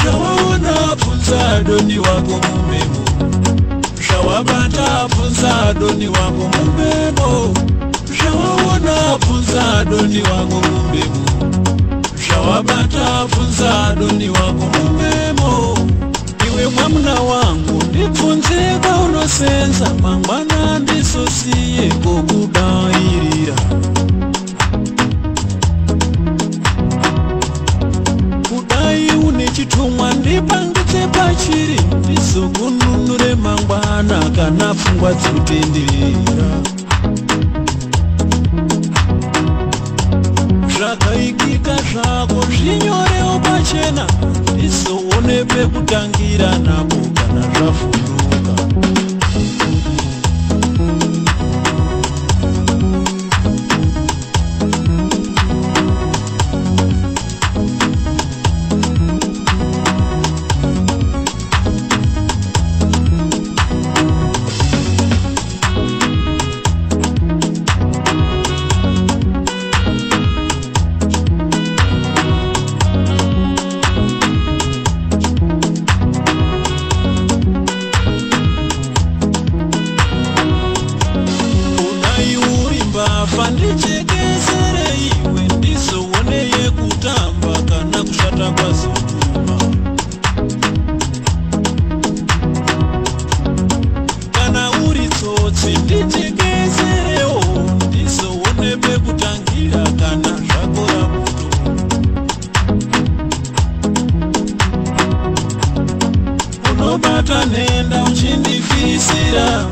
Shawaona punza doni wako mumemo, shawabata punza doni wako mumemo, shawaona punza doni wako mumemo, shawabata punza doni wako mumemo. Iwe mwamuna wangu ndifunze unosenza mangwana ndisosiye kukudairira. Kudai une chitumwa ndipangitse pachiri ndizokununure mangwana kana pfungwa dzinotenderera. Zvakaikika zvako zvinyorewo pachena ndizoone pekutangira napo kana zvavhunduka. Fandichekesere iwe ndizooneye kutamba kana kushata kwazotuma. Kana uri tsotsi ndichekeserewo ndizoone pekutangira kana zvakora muto. Unobata nhenda uchindifisira,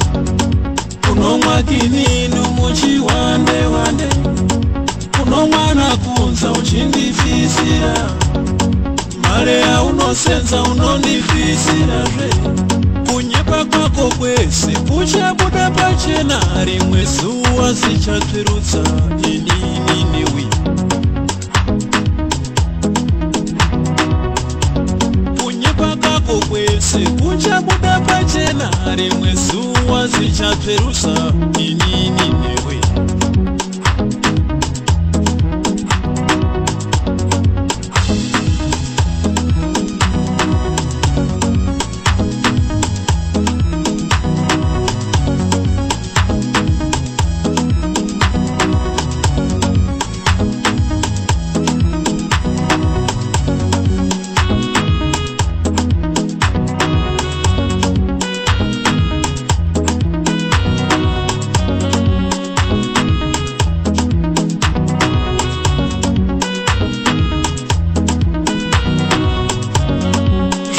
unomwa kininu muchiwande wande, unomwana kunza uchindifisira. Mare yaunosenza unondifisira zve. Kunyepa kwako kwese kuchabuda pachena, rimwe zuva zichatwerutsa inini newe. Kunyepa kwako kwese kuchabuda pachena, rimwe zuva zichatwerutsa inini newe.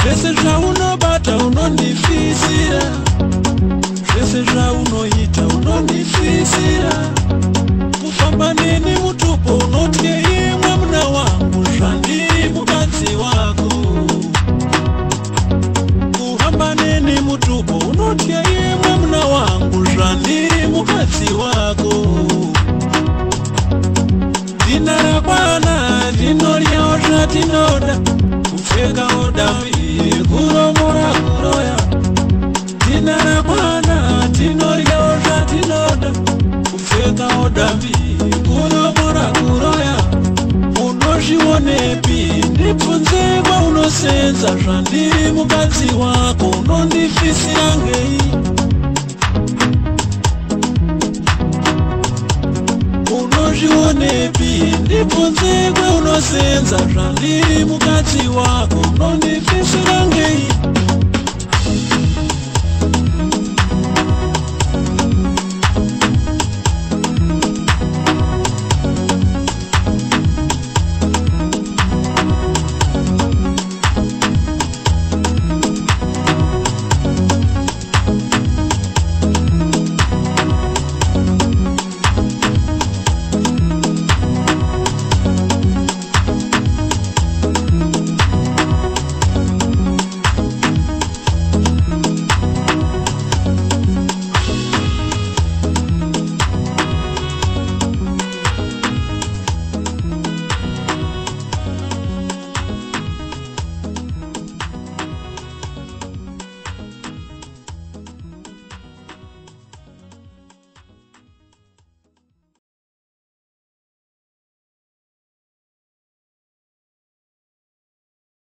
Zvese zvaunobata unondifisira, zvese zvaunoita unondifisira. Kufamba neni mutupo unotye iye mwamuna wangu, zvandiri mukadzi wako. Kuhamba neni mutupo unotye iye mwamuna wangu, zvandiri mukadzi wako. Dzina rakwana ndinoryawo zvatinoda, kupfekawo dambi kuromora kuroya. Dzina rakwana tinoryawo zvatinoda, kupfekawo dambi kuromora kuroya. Unozvionepi? Ndibvunze kwaunosenza, zvandiri mukadzi wako unondifisira ngei? Unozvionepi? Ndibvunze kwaunosenza, zvandiri mukadzi wako unondifisira ngei?